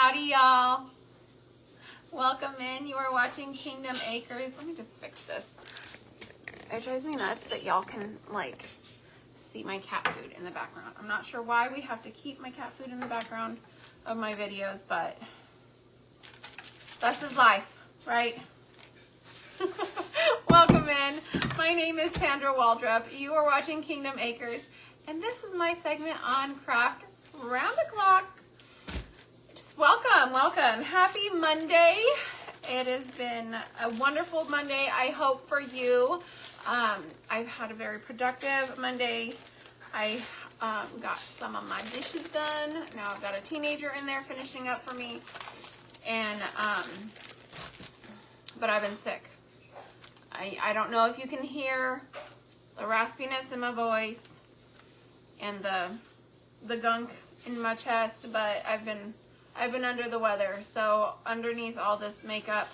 Howdy, y'all. Welcome in. You are watching Kingdom Acres. Let me just fix this. It drives me nuts that y'all can, like, see my cat food in the background. I'm not sure why we have to keep my cat food in the background of my videos, but this is life, right? Welcome in. My name is Sandra Waldrop. You are watching Kingdom Acres, and this is my segment on craft round the clock. Just welcome. Happy Monday. It has been a wonderful Monday, I hope, for you. I've had a very productive Monday. I got some of my dishes done. Now I've got a teenager in there finishing up for me. And, but I've been sick. I don't know if you can hear the raspiness in my voice and the gunk in my chest, but I've been under the weather. So underneath all this makeup,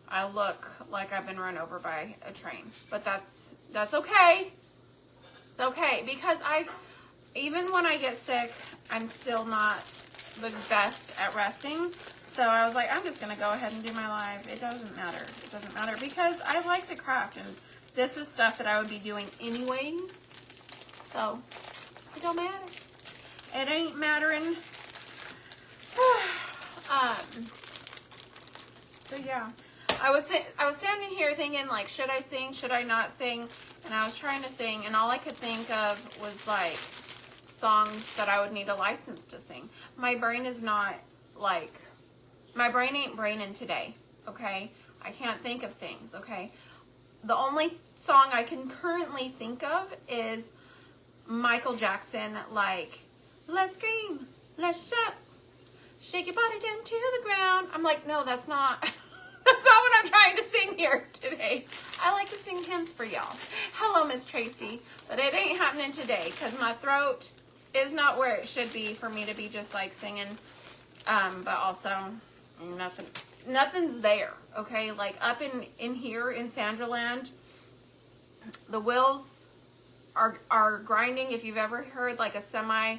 I look like I've been run over by a train. But that's okay. It's okay, because even when I get sick, I'm still not the best at resting. So I was like, I'm just going to go ahead and do my live. It doesn't matter. It doesn't matter because I like to craft, and this is stuff that I would be doing anyways. So it don't matter. It ain't mattering. So yeah, I was standing here thinking, like, should I sing? Should I not sing? And I was trying to sing, and all I could think of was like songs that I would need a license to sing. My brain is not like, my brain ain't braining today, okay? I can't think of things, okay? The only song I can currently think of is Michael Jackson, like, let's scream, let's shout, shake your body down to the ground. I'm like, no, that's not what I'm trying to sing here today. I like to sing hymns for y'all. Hello, Miss Tracy, but it ain't happening today because my throat is not where it should be for me to be just like singing, but also nothing's there, okay? Like up in here in Sandraland, the wheels are grinding. If you've ever heard like a semi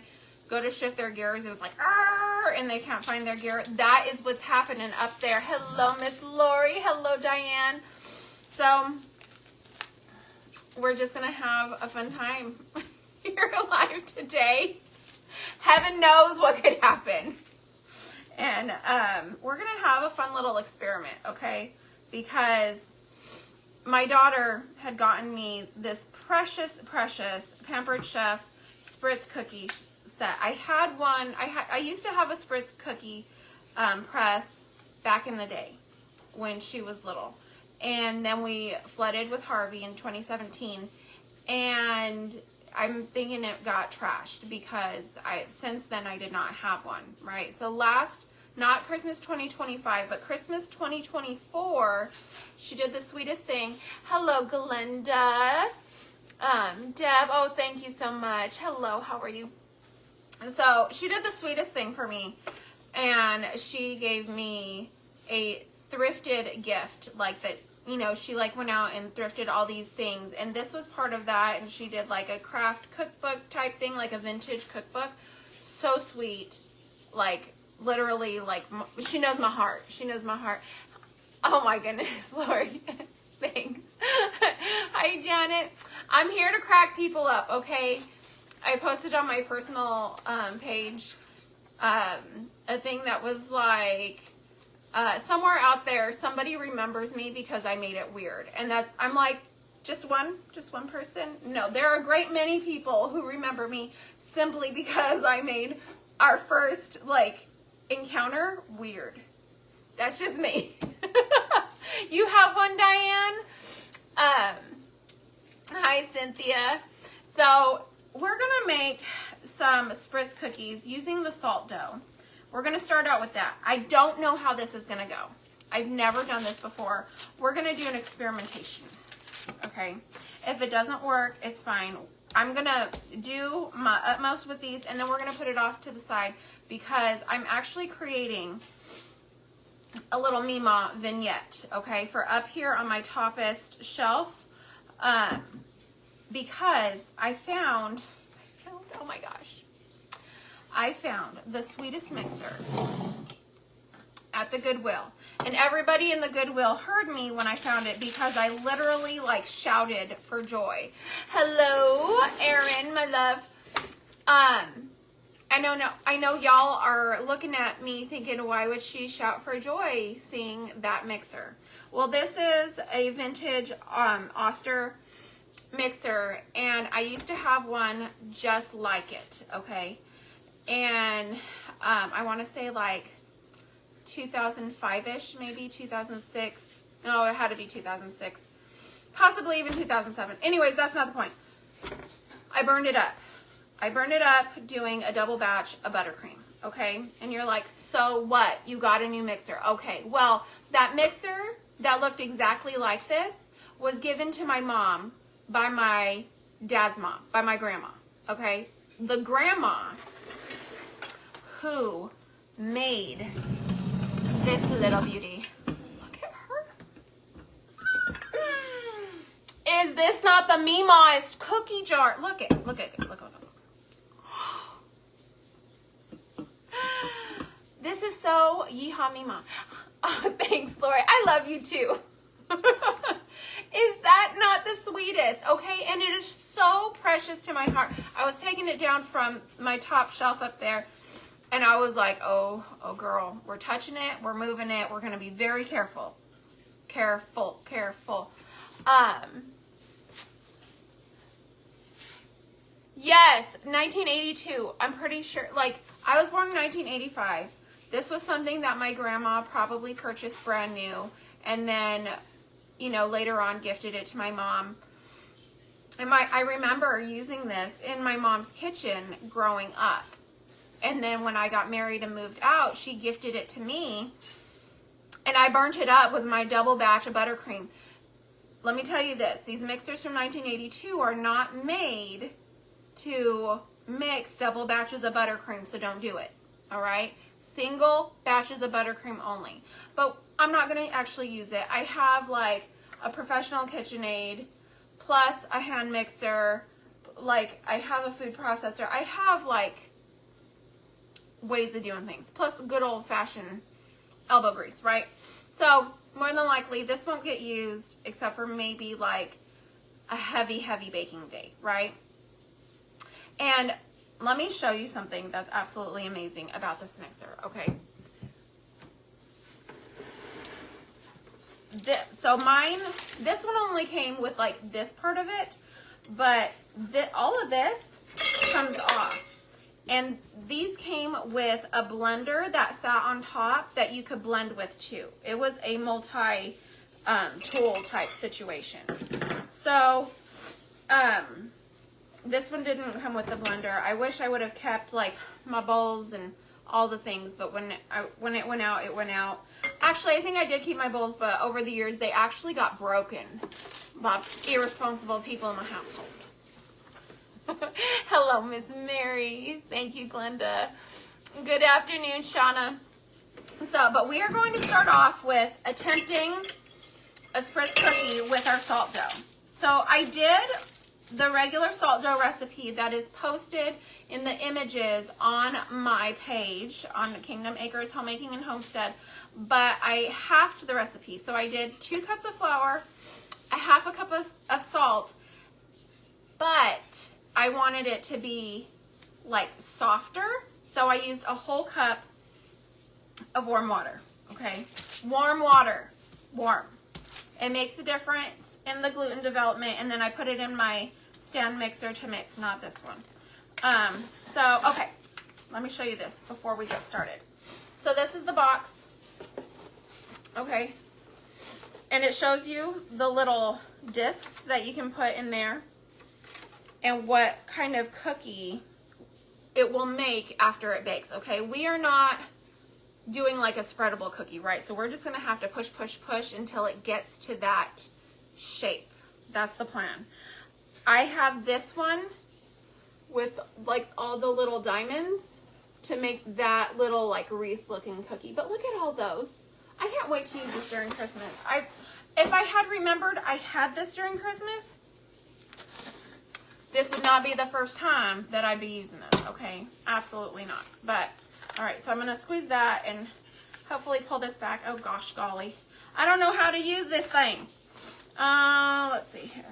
go to shift their gears, it was like, arr, and they can't find their gear. That is what's happening up there. Hello, Miss Lori. Hello, Diane. So we're just gonna have a fun time here live today. Heaven knows what could happen. And we're going to have a fun little experiment, okay? Because my daughter had gotten me this precious Pampered Chef Spritz cookie set. I had one. I used to have a Spritz cookie press back in the day when she was little. And then we flooded with Harvey in 2017. And I'm thinking it got trashed because since then I did not have one, right? So not Christmas 2025, but Christmas 2024, she did the sweetest thing. Hello, Glenda. Deb, oh, thank you so much. Hello, how are you? So she did the sweetest thing for me, and she gave me a thrifted gift, like that. You know, she like went out and thrifted all these things, and this was part of that. And she did like a craft cookbook type thing, like a vintage cookbook. So sweet, like literally, like she knows my heart. She knows my heart. Oh my goodness, Lori, thanks. Hi, Janet. I'm here to crack people up, okay? I posted on my personal page a thing that was like, somewhere out there, somebody remembers me because I made it weird. And I'm like, just one person? No, there are a great many people who remember me simply because I made our first, like, encounter weird. That's just me. You have one, Diane? Hi, Cynthia. So, we're going to make some Spritz cookies using the salt dough. We're going to start out with that. I don't know how this is going to go. I've never done this before. We're going to do an experimentation, okay? If it doesn't work, it's fine. I'm going to do my utmost with these, and then we're going to put it off to the side because I'm actually creating a little Mima vignette, okay, for up here on my toppest shelf, because I found, oh my gosh, I found the sweetest mixer at the Goodwill. And everybody in the Goodwill heard me when I found it because I literally like shouted for joy. Hello, Erin, my love. I know y'all are looking at me thinking, why would she shout for joy seeing that mixer? Well, this is a vintage Oster mixer, and I used to have one just like it, okay? And I want to say like 2005-ish, maybe 2006. No, it had to be 2006. Possibly even 2007. Anyways, that's not the point. I burned it up. I burned it up doing a double batch of buttercream, okay? And you're like, so what? You got a new mixer. Okay, well, that mixer that looked exactly like this was given to my mom by my dad's mom, by my grandma, okay? The grandma who made this little beauty. Look at her. Is this not the Meemawest cookie jar? Look at it. Look. This is so yeehaw Meemaw. Oh, thanks, Lori. I love you too. Is that not the sweetest? Okay, and it is so precious to my heart. I was taking it down from my top shelf up there, and I was like, oh girl, we're touching it, we're moving it, we're gonna be very careful. Careful. Yes, 1982. I'm pretty sure, like, I was born in 1985. This was something that my grandma probably purchased brand new, and then, you know, later on gifted it to my mom. And I remember using this in my mom's kitchen growing up. And then when I got married and moved out, she gifted it to me, and I burnt it up with my double batch of buttercream. Let me tell you this, these mixers from 1982 are not made to mix double batches of buttercream, so don't do it, all right? Single batches of buttercream only. But I'm not going to actually use it. I have like a professional KitchenAid plus a hand mixer, like I have a food processor. I have like ways of doing things, plus good old-fashioned elbow grease, right? So more than likely this won't get used except for maybe like a heavy baking day, right? And let me show you something that's absolutely amazing about this mixer, okay? This one only came with like this part of it, but all of this comes off. And these came with a blender that sat on top that you could blend with too. It was a multi-tool type situation. So, this one didn't come with the blender. I wish I would have kept like my bowls and all the things, but when it went out, it went out. Actually, I think I did keep my bowls, but over the years, they actually got broken by irresponsible people in my household. Hello, Miss Mary. Thank you, Glenda. Good afternoon, Shauna. So, but we are going to start off with attempting a Spritz cookie with our salt dough. So I did the regular salt dough recipe that is posted in the images on my page on Kingdom Acres Homemaking and Homestead, but I halved the recipe. So I did 2 cups of flour, a half a cup of salt, but I wanted it to be like softer, so I used a whole cup of warm water, okay? Warm water, warm. It makes a difference in the gluten development, and then I put it in my stand mixer to mix, not this one. Okay, let me show you this before we get started. So this is the box, okay? And it shows you the little discs that you can put in there and what kind of cookie it will make after it bakes, okay? We are not doing like a spreadable cookie, right? So we're just gonna have to push until it gets to that shape. That's the plan. I have this one with like all the little diamonds to make that little like wreath looking cookie. But look at all those. I can't wait to use this during Christmas. If I had remembered I had this during Christmas, this would not be the first time that I'd be using this, okay? Absolutely not. But, all right, so I'm going to squeeze that and hopefully pull this back. Oh, gosh, golly. I don't know how to use this thing. Let's see here.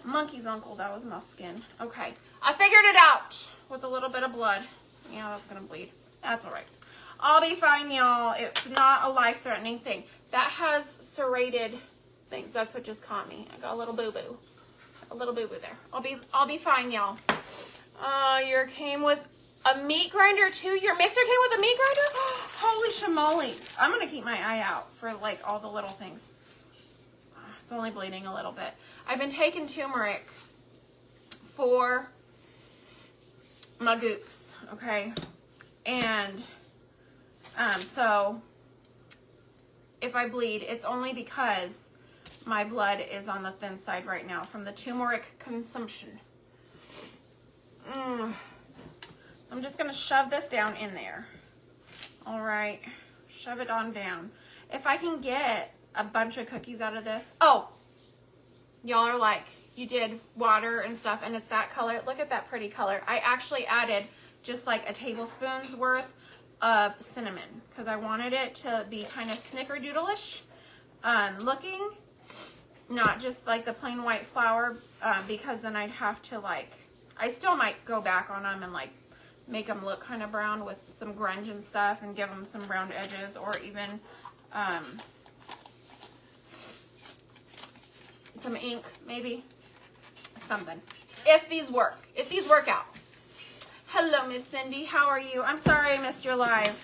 Monkey's uncle, that was my skin. Okay, I figured it out with a little bit of blood. Yeah, that's going to bleed. That's all right. I'll be fine, y'all. It's not a life-threatening thing. That has serrated things. That's what just caught me. I got a little boo-boo. A little boo-boo there. I'll be fine, y'all. Your came with a meat grinder too? Your mixer came with a meat grinder? Holy shamoly. I'm going to keep my eye out for like all the little things. It's only bleeding a little bit. I've been taking turmeric for my goofs, okay? And so if I bleed, it's only because my blood is on the thin side right now from the turmeric consumption. I'm just going to shove this down in there. All right. Shove it on down. If I can get a bunch of cookies out of this. Oh, y'all are like, you did water and stuff and it's that color. Look at that pretty color. I actually added just like a tablespoon's worth of cinnamon because I wanted it to be kind of snickerdoodle-ish looking, not just like the plain white flour, because then I'd have to like, I still might go back on them and like make them look kind of brown with some grunge and stuff and give them some brown edges, or even some ink, maybe something. If these work out. Hello, Miss Cindy. How are you? I'm sorry I missed your live.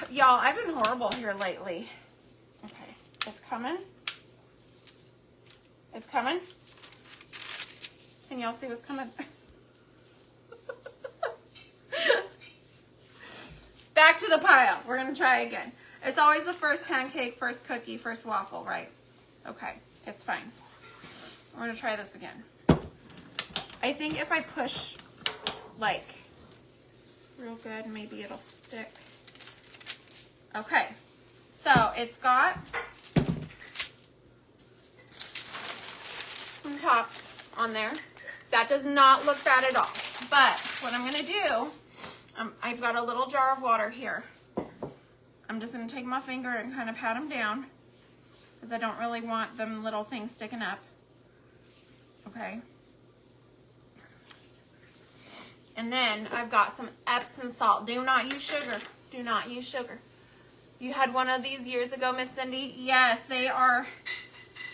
Y'all, I've been horrible here lately. Okay, it's coming. It's coming. Can y'all see what's coming? Back to the pile. We're going to try again. It's always the first pancake, first cookie, first waffle, right? Okay, it's fine. We're going to try this again. I think if I push, like, real good, maybe it'll stick. Okay, so it's got some tops on there. That does not look bad at all. But what I'm going to do, I've got a little jar of water here. I'm just going to take my finger and kind of pat them down because I don't really want them little things sticking up. Okay. And then I've got some Epsom salt. Do not use sugar. Do not use sugar. You had one of these years ago, Miss Cindy? Yes, they are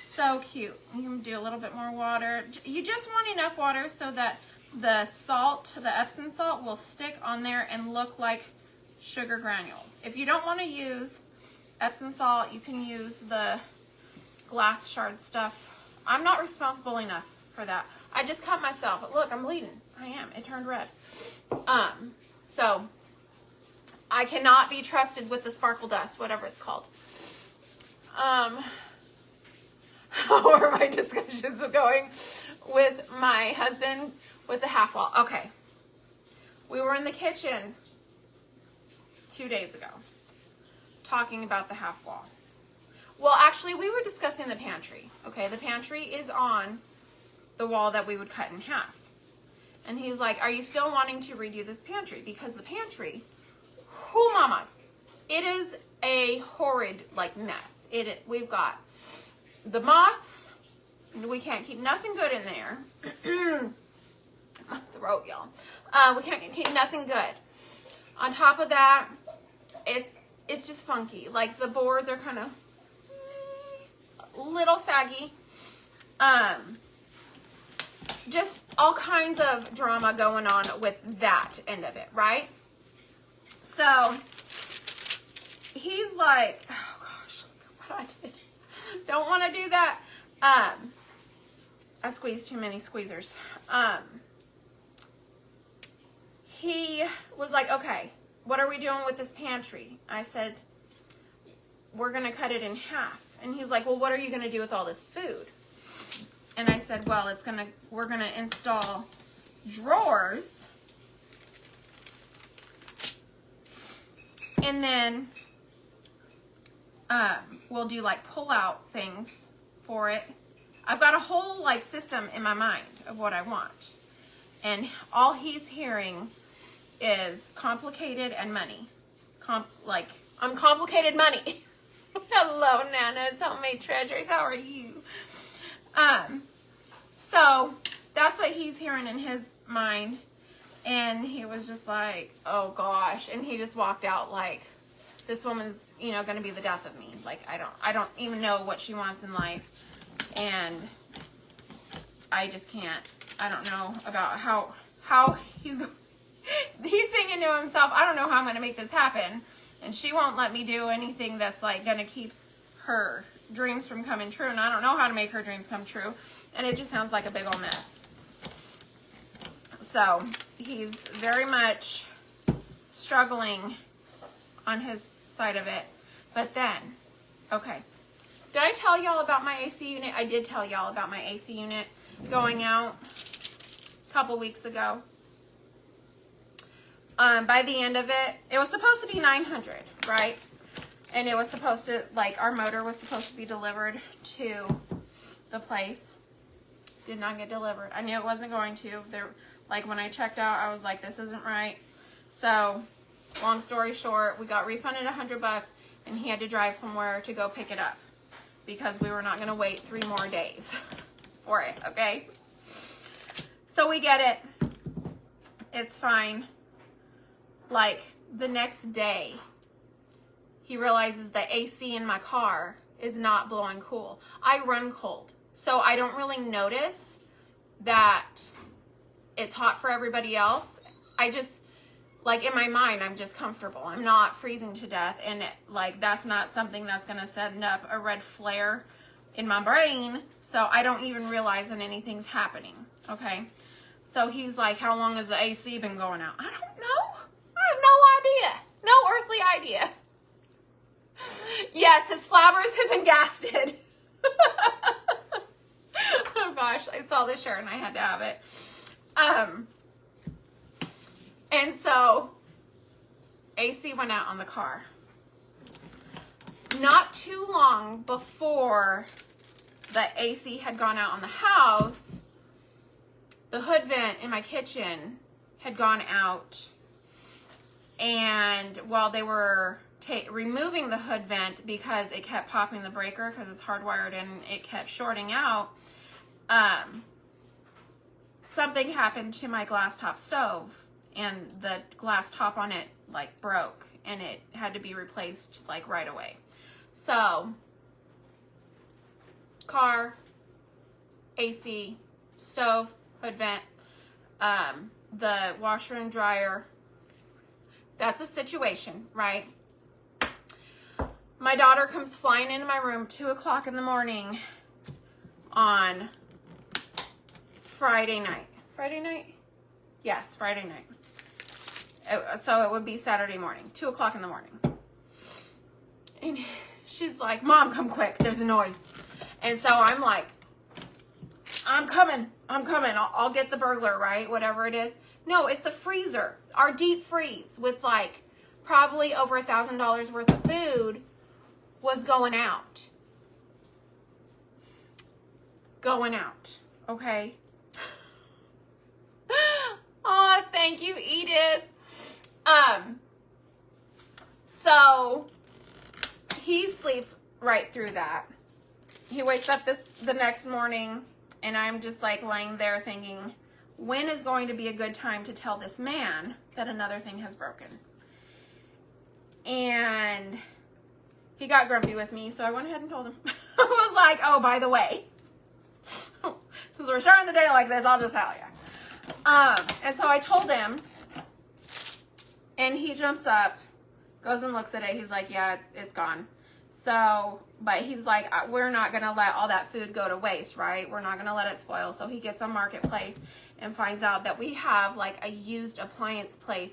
so cute. You can do a little bit more water. You just want enough water so that the salt, the Epsom salt, will stick on there and look like sugar granules. If you don't want to use Epsom salt, you can use the glass shard stuff. I'm not responsible enough for that. I just cut myself. Look, I'm bleeding. I am. It turned red. So I cannot be trusted with the sparkle dust, whatever it's called. How are my discussions going with my husband with the half wall? Okay. We were in the kitchen 2 days ago talking about the half wall. Well, actually, we were discussing the pantry. Okay, the pantry is on the wall that we would cut in half. And he's like, are you still wanting to redo this pantry? Because the pantry, whoo mamas, it is a horrid, like, mess. We've got the moths. We can't keep nothing good in there. My throat, y'all. We can't keep nothing good. On top of that, it's just funky. Like, the boards are kind of a little saggy. Just all kinds of drama going on with that end of it, right? So he's like, oh gosh, look at what I did. Don't want to do that. I squeezed too many squeezers. He was like, okay, what are we doing with this pantry? I said, we're going to cut it in half. And he's like, well, what are you going to do with all this food? And I said, well, we're going to install drawers. And then we'll do like pull-out things for it. I've got a whole like system in my mind of what I want. And all he's hearing is complicated and money. Like, uncomplicated money. Hello, Nana. It's Homemade Treasures. How are you? So that's what he's hearing in his mind. And he was just like, oh gosh. And he just walked out like, this woman's, you know, going to be the death of me. Like, I don't even know what she wants in life. And I just can't. I don't know about how he's thinking to himself, I don't know how I'm going to make this happen. And she won't let me do anything that's like going to keep her dreams from coming true. And I don't know how to make her dreams come true. And it just sounds like a big old mess. So he's very much struggling on his side of it. But then, okay. Did I tell y'all about my AC unit? I did tell y'all about my AC unit going out a couple weeks ago. By the end of it, it was supposed to be 900, right? And it was supposed to, like, our motor was supposed to be delivered to the place. Did not get delivered. I knew it wasn't going to. Like, when I checked out, I was like, this isn't right. So, long story short, we got refunded $100, and he had to drive somewhere to go pick it up because we were not going to wait 3 more days for it, okay? So we get it. It's fine. Like, the next day, he realizes the AC in my car is not blowing cool. I run cold, so I don't really notice that it's hot for everybody else. I just, like, in my mind, I'm just comfortable. I'm not freezing to death, and like, that's not something that's going to send up a red flare in my brain, so I don't even realize when anything's happening, okay? So he's like, how long has the AC been going out? I don't know. I have no idea. No earthly idea. Yes, his flabbers have been gasted. Oh gosh, I saw this shirt and I had to have it. And so AC went out on the car. Not too long before the AC had gone out on the house, the hood vent in my kitchen had gone out. And while they were removing the hood vent because it kept popping the breaker because it's hardwired and it kept shorting out, something happened to my glass top stove and the glass top on it like broke and it had to be replaced like right away. So car, AC, stove, hood vent, the washer and dryer. That's a situation, right? My daughter comes flying into my room 2 o'clock in the morning on Friday night. Friday night? Yes, Friday night. So it would be Saturday morning, 2 o'clock in the morning. And she's like, Mom, come quick. There's a noise. And so I'm like, I'm coming. I'll get the burglar, right? Whatever it is. No, it's the freezer. Our deep freeze with like probably over $1,000 worth of food was going out. Okay? Oh, thank you, Edith. So he sleeps right through that. He wakes up the next morning and I'm just like laying there thinking, when is going to be a good time to tell this man that another thing has broken? And he got grumpy with me, so I went ahead and told him. I was like, oh, by the way, since we're starting the day like this, I'll just tell you. And so I told him, and he jumps up, goes and looks at it. He's like, yeah, it's gone. So, but he's like, we're not going to let all that food go to waste, right? We're not going to let it spoil. So he gets on Marketplace and finds out that we have like a used appliance place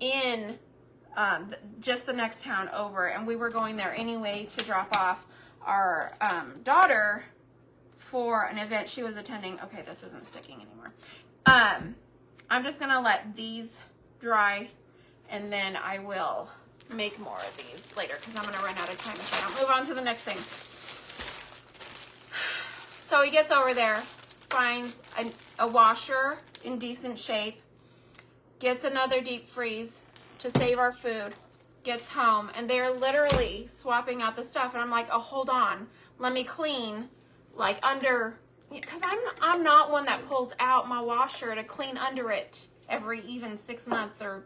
in just the next town over. And we were going there anyway to drop off our daughter for an event she was attending. Okay, this isn't sticking anymore. I'm just going to let these dry and then I will make more of these later because I'm going to run out of time if I don't move on to the next thing. So he gets over there, finds a washer in decent shape, gets another deep freeze to save our food, gets home, and they're literally swapping out the stuff. And I'm like, oh, hold on. Let me clean, like, under, because I'm not one that pulls out my washer to clean under it every even 6 months or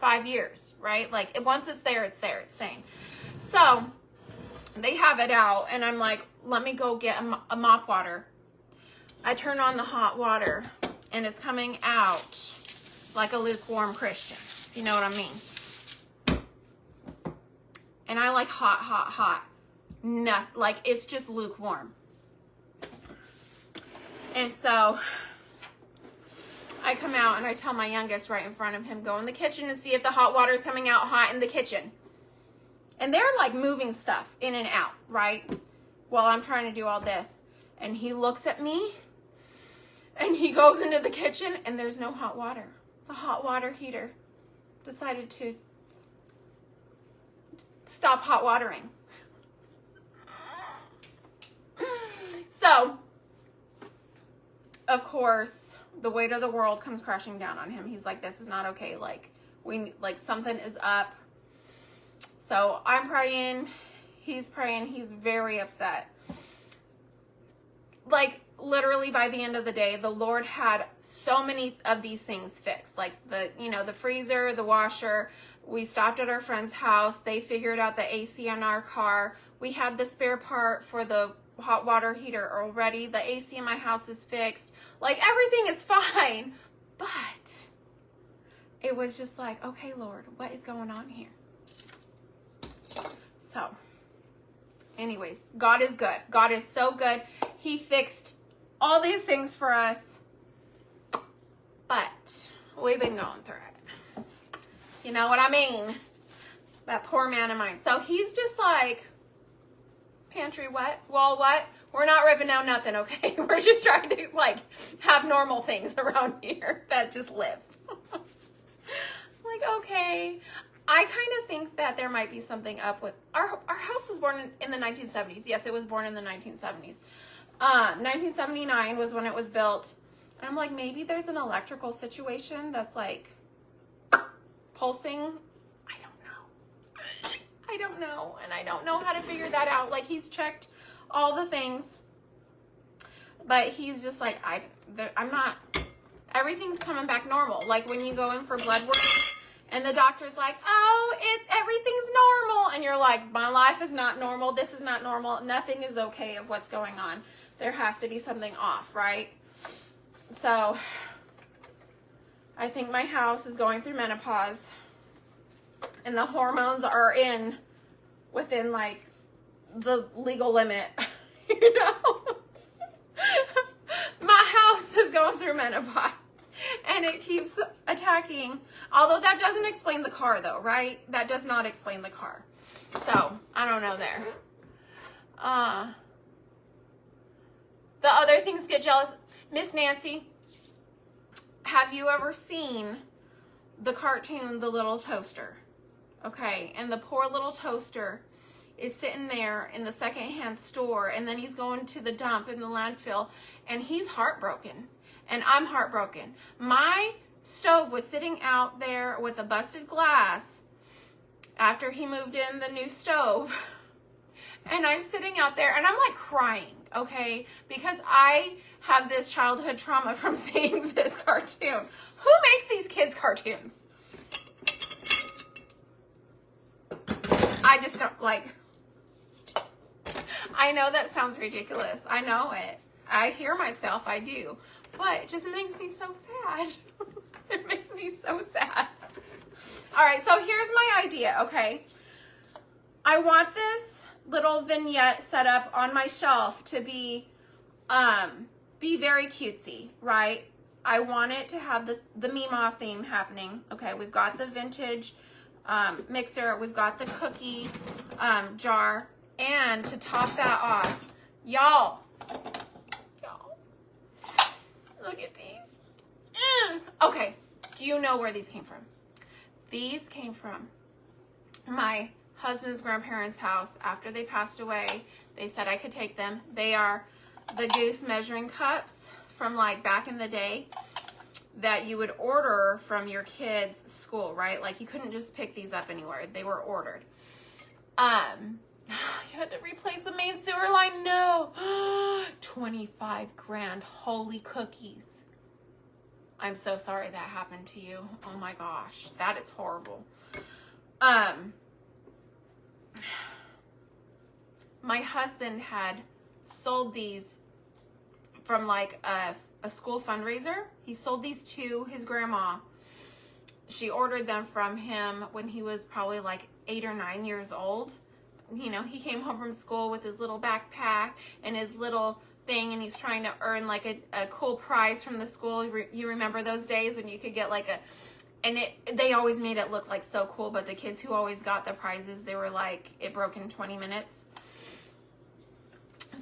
5 years, right? Like, once it's there, it's there. It's staying. So they have it out, and I'm like, let me go get a mop water. I turn on the hot water, and it's coming out like a lukewarm Christian. You know what I mean? And I like hot, hot, hot. Not, like, it's just lukewarm. And so I come out and I tell my youngest right in front of him, go in the kitchen and see if the hot water is coming out hot in the kitchen. And they're like moving stuff in and out, right? While I'm trying to do all this. And he looks at me and he goes into the kitchen and there's no hot water. The hot water heater decided to stop hot watering. So, of course, the weight of the world comes crashing down on him. He's like, this is not okay. Like, something is up. So I'm praying. He's praying. He's very upset. Like, literally by the end of the day, the Lord had so many of these things fixed. Like the freezer, the washer. We stopped at our friend's house. They figured out the AC on our car. We had the spare part for the hot water heater already. The AC in my house is fixed. Like, everything is fine. But it was just like, okay, Lord, what is going on here? So, anyways, God is good. God is so good. He fixed all these things for us. But we've been going through it. You know what I mean? That poor man of mine. So he's just like, pantry what? Wall what? We're not ripping down nothing, okay? We're just trying to, like, have normal things around here that just live. Like, okay. I kind of think that there might be something up with, our house was born in the 1970s. Yes, it was born in the 1970s. 1979 was when it was built. And I'm like, maybe there's an electrical situation that's, like, pulsing. I don't know, and I don't know how to figure that out. Like, he's checked all the things, but he's just like, I'm not, everything's coming back normal. Like, when you go in for blood work, and the doctor's like, oh, everything's normal, and you're like, my life is not normal, this is not normal, nothing is okay of what's going on. There has to be something off, right? So, I think my house is going through menopause. And the hormones are within, like, the legal limit, you know? My house is going through menopause, and it keeps attacking. Although that doesn't explain the car, though, right? That does not explain the car. So, I don't know there. The other things get jealous. Miss Nancy, have you ever seen the cartoon, The Little Toaster? Okay, and the poor little toaster is sitting there in the secondhand store, and then he's going to the dump in the landfill, and he's heartbroken, and I'm heartbroken. My stove was sitting out there with a busted glass after he moved in the new stove, and I'm sitting out there, and I'm like crying, okay, because I have this childhood trauma from seeing this cartoon. Who makes these kids cartoons? I just don't, like, I know that sounds ridiculous. I know it. I hear myself, I do. But it just makes me so sad. It makes me so sad. All right, so here's my idea, okay? I want this little vignette set up on my shelf to be very cutesy, right? I want it to have the Meemaw theme happening. Okay, we've got the vintage mixer, we've got the cookie jar, and to top that off, y'all, look at these. Okay, do you know where these came from? These came from my husband's grandparents' house. After they passed away, they said I could take them. They are the Goose measuring cups from like back in the day that you would order from your kids' school, right? Like you couldn't just pick these up anywhere. They were ordered. You had to replace the main sewer line. No. 25 grand. Holy cookies. I'm so sorry that happened to you. Oh my gosh. That is horrible. My husband had sold these from like a school fundraiser. He sold these to his grandma. She ordered them from him when he was probably like 8 or 9 years old. You know, he came home from school with his little backpack and his little thing, and he's trying to earn like a cool prize from the school. You remember those days when you could get like they always made it look like so cool, but the kids who always got the prizes, they were like, it broke in 20 minutes.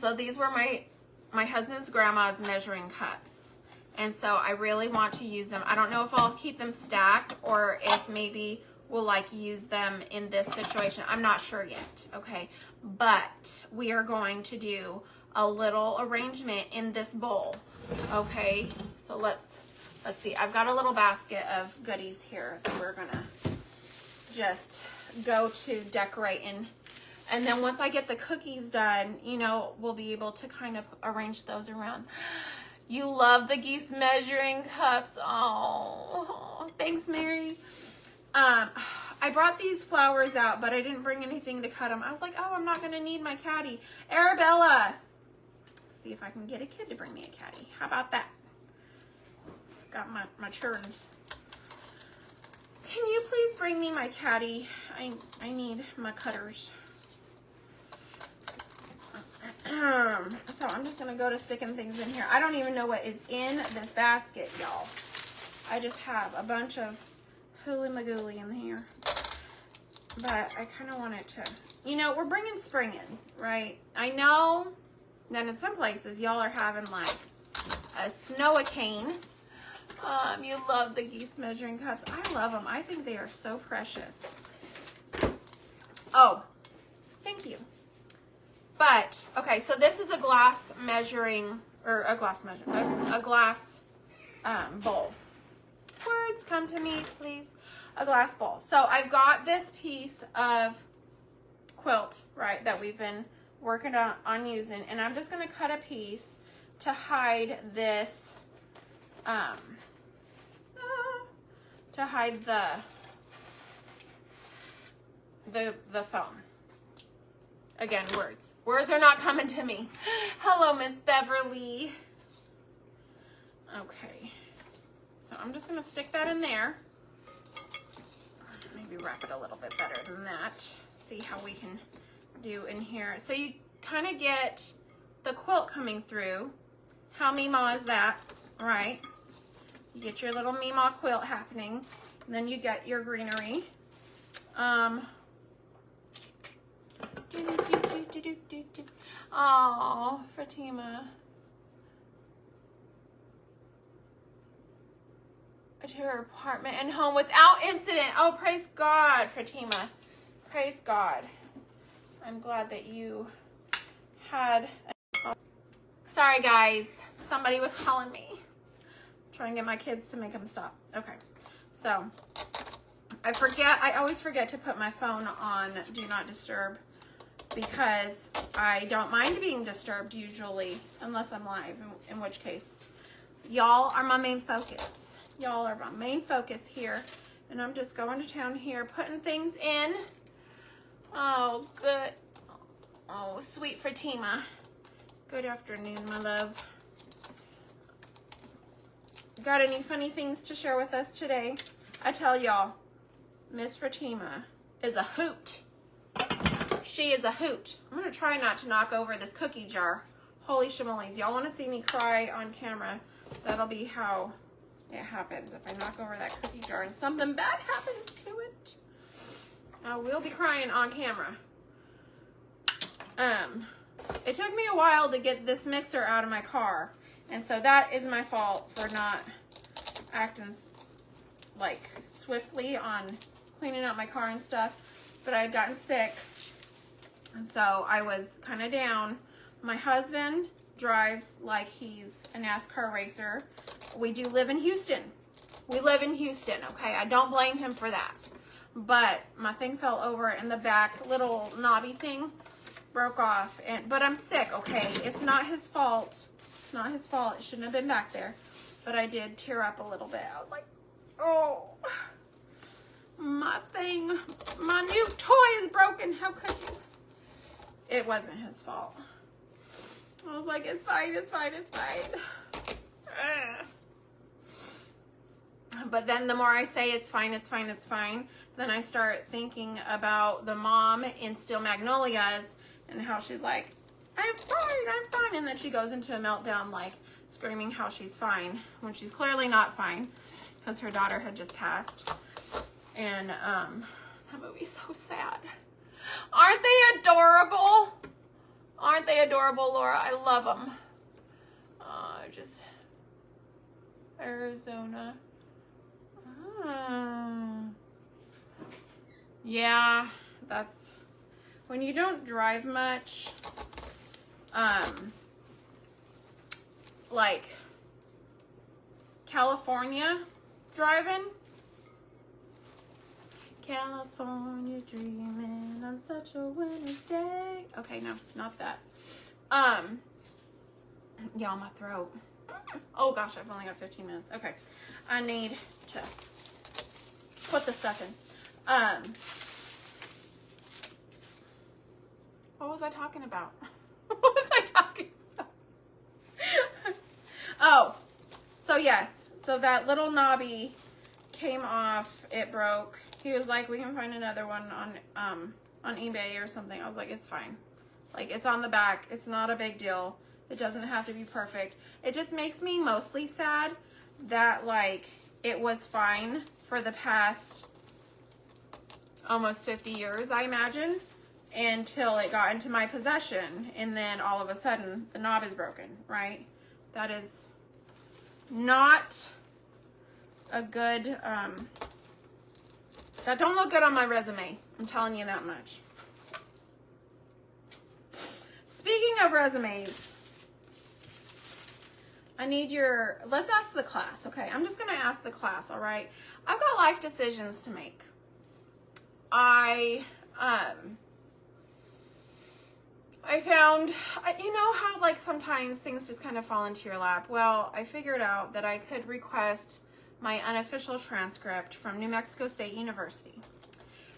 So these were my husband's grandma's measuring cups. And so I really want to use them. I don't know if I'll keep them stacked or if maybe we'll like use them in this situation. I'm not sure yet, okay? But we are going to do a little arrangement in this bowl, okay? So let's see. I've got a little basket of goodies here that we're gonna just go to decorate in. And then once I get the cookies done, you know, we'll be able to kind of arrange those around. You love the Geese measuring cups. Oh, thanks, Mary. I brought these flowers out, but I didn't bring anything to cut them. I was like, oh, I'm not going to need my caddy. Arabella. Let's see if I can get a kid to bring me a caddy. How about that? Got my churns. Can you please bring me my caddy? I need my cutters. So I'm just going to go to sticking things in here. I don't even know what is in this basket, y'all. I just have a bunch of hooly-magooly in here. But I kind of want it to, you know, we're bringing spring in, right? I know that in some places y'all are having like a snow-a-cane. You love the Geese measuring cups. I love them. I think they are so precious. Oh, thank you. But, okay, so this is a glass measuring, or a glass bowl. Words come to me, please. A glass bowl. So I've got this piece of quilt, right, that we've been working on using, and I'm just going to cut a piece to hide this, to hide the foam. Again, words. Words are not coming to me. Hello, Miss Beverly. Okay. So I'm just going to stick that in there. Maybe wrap it a little bit better than that. See how we can do in here. So you kind of get the quilt coming through. How Meemaw is that, right? You get your little Meemaw quilt happening. And then you get your greenery. Oh, Fatima. To her apartment and home without incident. Oh, praise God, Fatima. Praise God. I'm glad that you had... Sorry, guys. Somebody was calling me. I'm trying to get my kids to make them stop. Okay. So, I always forget to put my phone on Do Not Disturb because I don't mind being disturbed usually, unless I'm live, in which case, y'all are my main focus. Y'all are my main focus here. And I'm just going to town here, putting things in. Oh, good. Oh, sweet Fatima. Good afternoon, my love. Got any funny things to share with us today? I tell y'all, Miss Fatima is a hoot. She is a hoot. I'm going to try not to knock over this cookie jar. Holy shimolies. Y'all want to see me cry on camera? That'll be how it happens. If I knock over that cookie jar and something bad happens to it, I will be crying on camera. It took me a while to get this mixer out of my car, and so that is my fault for not acting like swiftly on cleaning out my car and stuff. But I had gotten sick, and so I was kind of down. My husband drives like he's a NASCAR racer. We do live in Houston. We live in Houston, okay? I don't blame him for that. But my thing fell over and the back little knobby thing broke off. But I'm sick, okay? It's not his fault. It's not his fault. It shouldn't have been back there. But I did tear up a little bit. I was like, oh, my thing, my new toy is broken. How could you? It wasn't his fault. I was like, it's fine, it's fine, it's fine. But then the more I say it's fine, it's fine, it's fine, then I start thinking about the mom in Steel Magnolias and how she's like, I'm fine. And then she goes into a meltdown, like screaming how she's fine when she's clearly not fine because her daughter had just passed. And that movie's so sad. Aren't they adorable? Aren't they adorable, Laura? I love them. Just Arizona. Yeah, that's when you don't drive much. Like California driving. California dreaming on such a winter's day. Okay, no, not that. Y'all, my throat. Oh gosh, I've only got 15 minutes. Okay, I need to put the stuff in. What was I talking about? What was I talking about? Oh, so yes, so that little knobby came off. It broke. He was like, we can find another one on eBay or something. I was like, it's fine. Like, it's on the back. It's not a big deal. It doesn't have to be perfect. It just makes me mostly sad that, like, it was fine for the past almost 50 years, I imagine, until it got into my possession. And then all of a sudden, the knob is broken, right? That is not a good, that don't look good on my resume. I'm telling you that much. Speaking of resumes, I need your, let's ask the class, okay? I'm just gonna ask the class, all right? I've got life decisions to make. I found, you know how like sometimes things just kind of fall into your lap? Well, I figured out that I could request my unofficial transcript from New Mexico State University.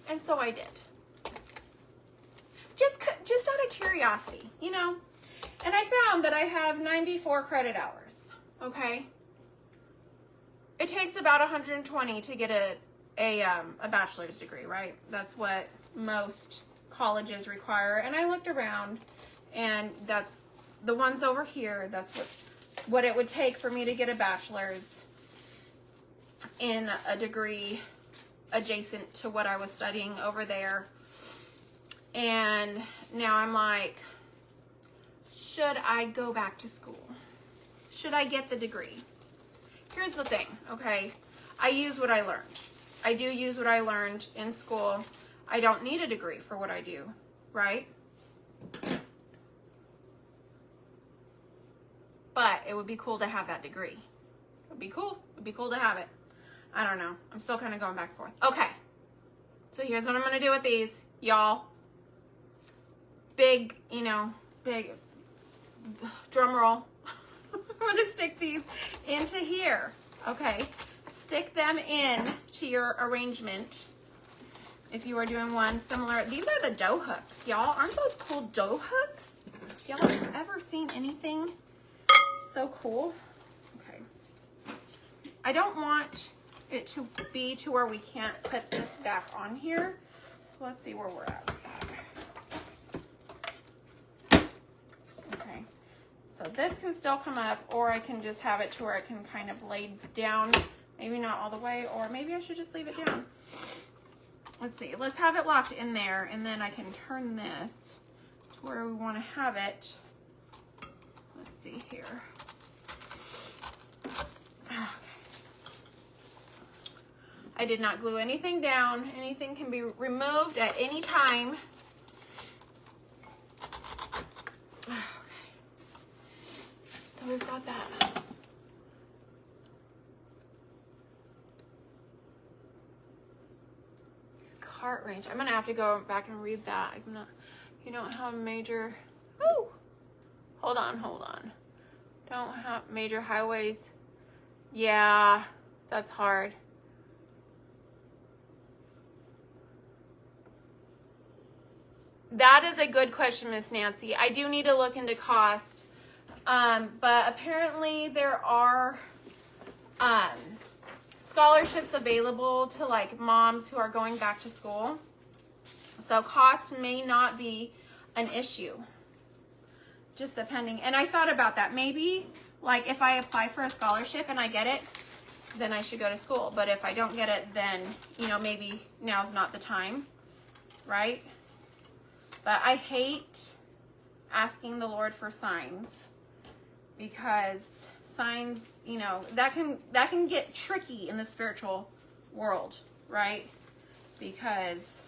And so I did. Just out of curiosity, you know? And I found that I have 94 credit hours, okay? It takes about 120 to get a bachelor's degree, right? That's what most colleges require. And I looked around, and that's the ones over here, that's what it would take for me to get a bachelor's in a degree adjacent to what I was studying over there. And now I'm like, should I go back to school? Should I get the degree? Here's the thing, okay? I use what I learned. I do use what I learned in school. I don't need a degree for what I do, right? But it would be cool to have that degree. It would be cool. It would be cool to have it. I don't know. I'm still kind of going back and forth. Okay. So here's what I'm going to do with these, y'all. Big, you know, big drum roll. I'm going to stick these into here. Okay. Stick them in to your arrangement. If you are doing one similar, these are the dough hooks, y'all. Aren't those cool dough hooks? Y'all have ever seen anything so cool? Okay. I don't want it to be to where we can't put this back on here. So let's see where we're at. Okay. So this can still come up, or I can just have it to where it can kind of lay down. Maybe not all the way, or maybe I should just leave it down. Let's see. Let's have it locked in there, and then I can turn this to where we want to have it. Let's see here. Okay. I did not glue anything down. Anything can be removed at any time. Okay. about that? Cart range. I'm gonna have to go back and read that. I'm not, you don't have major, oh, hold on. Don't have major highways. Yeah, that's hard. That is a good question, Miss Nancy. I do need to look into cost. But apparently there are scholarships available to like moms who are going back to school. So cost may not be an issue. Just depending. And I thought about that. Maybe like if I apply for a scholarship and I get it, then I should go to school. But if I don't get it, then, you know, maybe now's not the time, right? But I hate asking the Lord for signs, because signs, you know, that can get tricky in the spiritual world, right? Because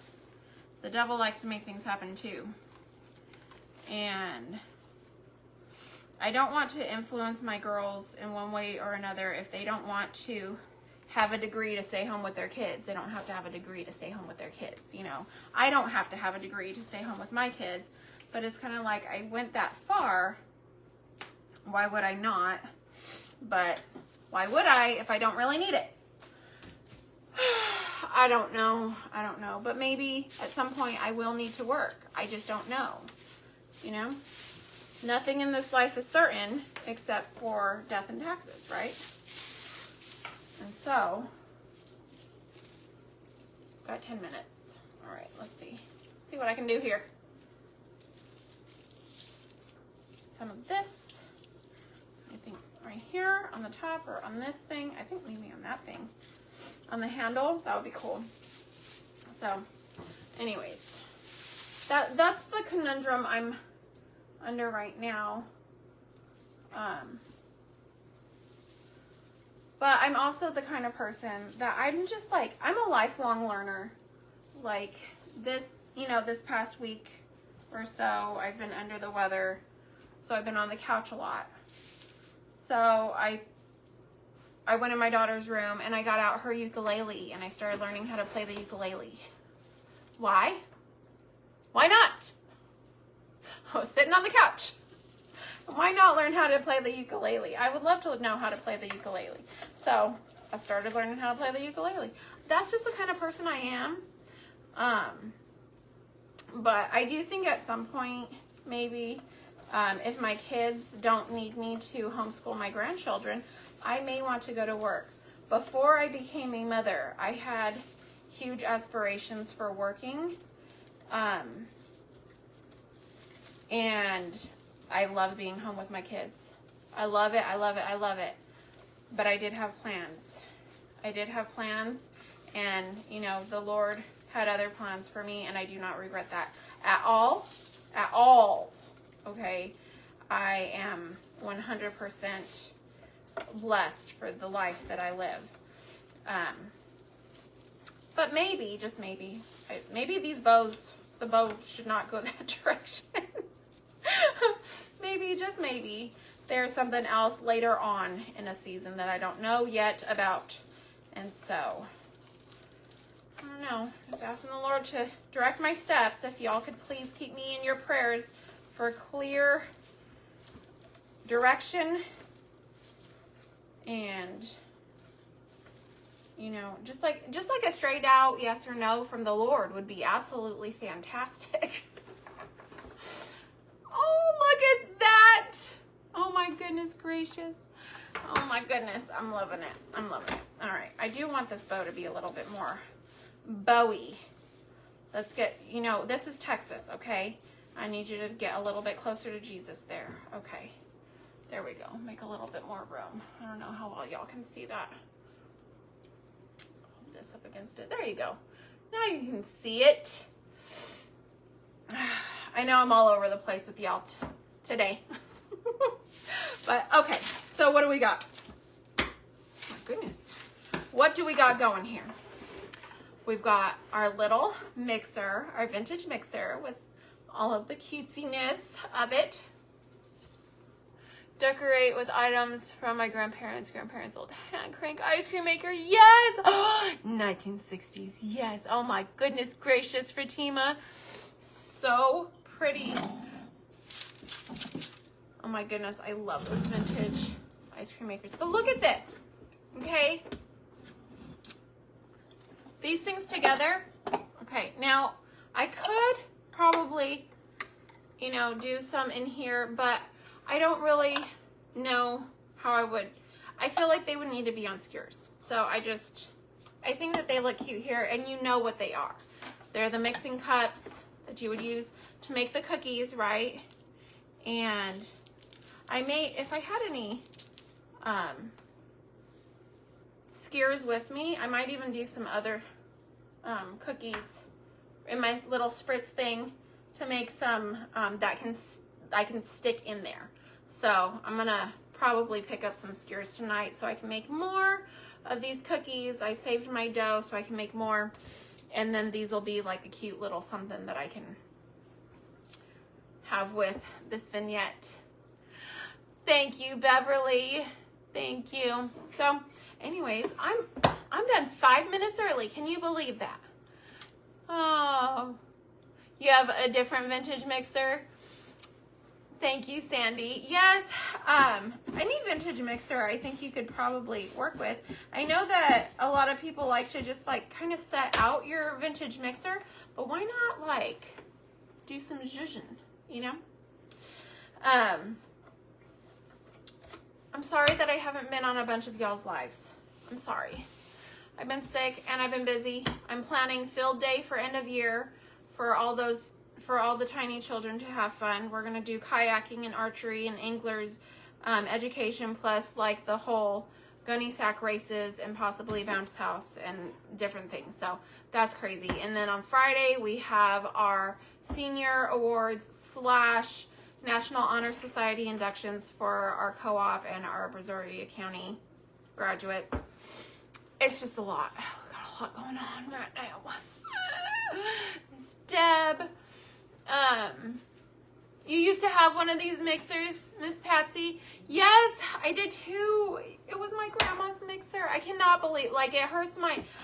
the devil likes to make things happen too. And I don't want to influence my girls in one way or another. If they don't want to have a degree to stay home with their kids, they don't have to have a degree to stay home with their kids, you know. I don't have to have a degree to stay home with my kids, but it's kind of like I went that far. Why would I not? But why would I if I don't really need it? I don't know. But maybe at some point I will need to work. I just don't know, you know. Nothing in this life is certain except for death and taxes, right? And so, got 10 minutes. All right, let's see. See what I can do here. Some of this, I think right here on the top, or on this thing. I think maybe on that thing. On the handle, that would be cool. So, anyways, that's the conundrum I'm under right now. But I'm also the kind of person that I'm just like, I'm a lifelong learner. Like this, you know, this past week or so, I've been under the weather. So I've been on the couch a lot. So I went in my daughter's room and I got out her ukulele and I started learning how to play the ukulele. Why? Why not? I was sitting on the couch. Why not learn how to play the ukulele? I would love to know how to play the ukulele. So I started learning how to play the ukulele. That's just the kind of person I am. But I do think at some point, maybe, if my kids don't need me to homeschool my grandchildren, I may want to go to work. Before I became a mother, I had huge aspirations for working. And I love being home with my kids. I love it. But I did have plans. And, you know, the Lord had other plans for me, and I do not regret that at all. Okay? I am 100% blessed for the life that I live. But maybe, just maybe, these bows, the bow should not go that direction. Maybe, just maybe, there's something else later on in a season that I don't know yet about. And so, I don't know, just asking the Lord to direct my steps. If y'all could please keep me in your prayers for clear direction. And, you know, just like a straight out yes or no from the Lord would be absolutely fantastic. Oh, look at that. Oh my goodness gracious. Oh my goodness. I'm loving it. All right. I do want this bow to be a little bit more bowy. Let's get, you know, this is Texas, okay? I need you to get a little bit closer to Jesus there. Okay. There we go. Make a little bit more room. I don't know how well y'all can see that. Hold this up against it. There you go. Now you can see it. I know I'm all over the place with y'all today. But, okay. So what do we got? Oh, my goodness. What do we got going here? We've got our little mixer, our vintage mixer with all of the cutesiness of it. Decorate with items from my grandparents' old hand crank ice cream maker. Yes! 1960s. Yes. Oh my goodness gracious, Fatima. So pretty. Oh my goodness, I love those vintage ice cream makers. But look at this, okay? These things together. Okay, now I could probably, you know, do some in here, but I don't really know how I would. I feel like they would need to be on skewers. So I think that they look cute here, and you know what they are. They're the mixing cups that you would use to make the cookies, right? And I may, if I had any skewers with me, I might even do some other cookies in my little Spritz thing to make some that I can stick in there. So I'm gonna probably pick up some skewers tonight so I can make more of these cookies. I saved my dough so I can make more, and then these will be like a cute little something that I can have with this vignette. Thank you, Beverly. Thank you. So anyways, I'm done 5 minutes early. Can you believe that? Oh, you have a different vintage mixer. Thank you, Sandy. Yes, any vintage mixer I think you could probably work with. I know that a lot of people like to just like kind of set out your vintage mixer, but why not like do some zhuzhin, you know? I'm sorry that I haven't been on a bunch of y'all's lives. I'm sorry. I've been sick and I've been busy. I'm planning field day for end of year for all the tiny children to have fun. We're gonna do kayaking and archery and anglers education, plus like the whole gunny sack races and possibly bounce house and different things. So that's crazy. And then on Friday we have our senior awards / National Honor Society inductions for our co-op and our Brazoria County graduates. It's just a lot. We got a lot going on right now. Miss Deb. You used to have one of these mixers, Miss Patsy? Yes, I did too. It was my grandma's mixer. I cannot believe, like, it hurts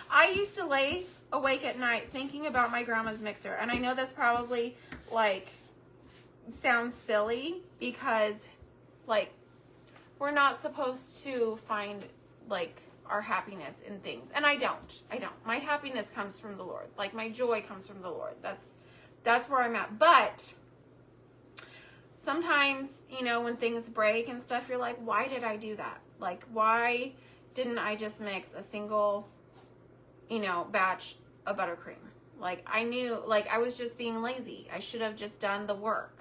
I used to lay awake at night thinking about my grandma's mixer. And I know that's probably, like, sounds silly because, like, we're not supposed to find, like, our happiness in things. And I don't. My happiness comes from the Lord. Like, my joy comes from the Lord. That's where I'm at. But sometimes, you know, when things break and stuff, you're like, why did I do that? Like, why didn't I just mix a single, you know, batch of buttercream? Like, I knew, like, I was just being lazy. I should have just done the work.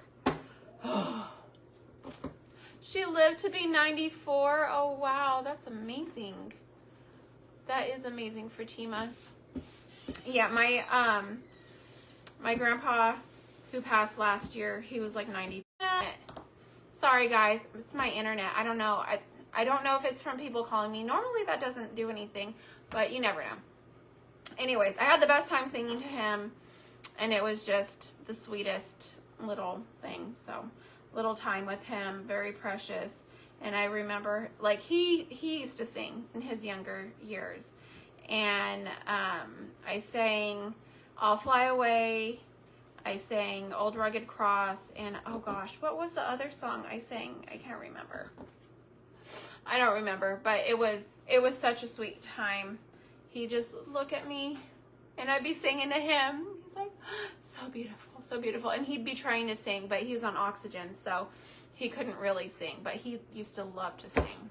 She lived to be 94. Oh, wow. That's amazing. That is amazing for Tima. Yeah, my grandpa, who passed last year, he was like 90. Sorry, guys. It's my internet. I don't know. I don't know if it's from people calling me. Normally, that doesn't do anything, but you never know. Anyways, I had the best time singing to him, and it was just the sweetest little thing. So, little time with him, very precious. And I remember, like, he used to sing in his younger years. And I sang I'll Fly Away. I sang Old Rugged Cross. And, oh gosh, what was the other song I sang? I can't remember. I don't remember. But it was such a sweet time. He'd just look at me, and I'd be singing to him. He's like, so beautiful, so beautiful. And he'd be trying to sing, but he was on oxygen, so he couldn't really sing. But he used to love to sing.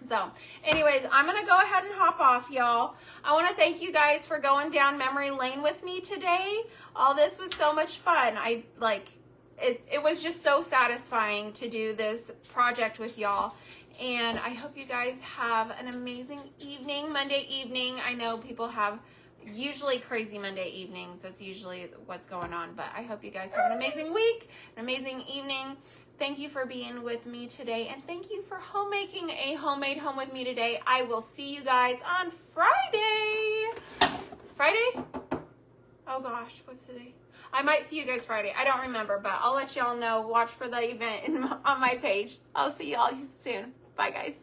So, anyways, I'm going to go ahead and hop off, y'all. I want to thank you guys for going down memory lane with me today. All this was so much fun. It was just so satisfying to do this project with y'all. And I hope you guys have an amazing evening, Monday evening. I know people have usually crazy Monday evenings. That's usually what's going on. But I hope you guys have an amazing week, an amazing evening. Thank you for being with me today. And thank you for homemaking a homemade home with me today. I will see you guys on Friday. Friday? Oh gosh, what's today? I might see you guys Friday. I don't remember, but I'll let y'all know. Watch for the event on my page. I'll see y'all soon. Bye, guys.